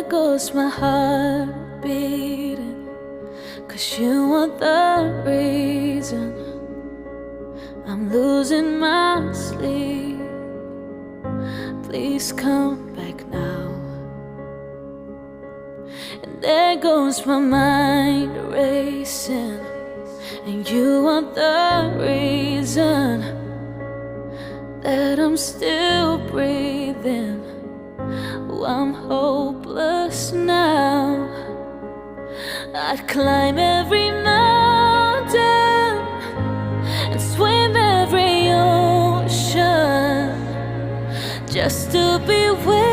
goes my heart beating, 'cause you are the reason I'm losing my sleep. Please come back now. And there goes my mind racing, and you are the reason that I'm still breathing. Oh, I'm hopeless now. I'd climb every mountain and swim every ocean just to be with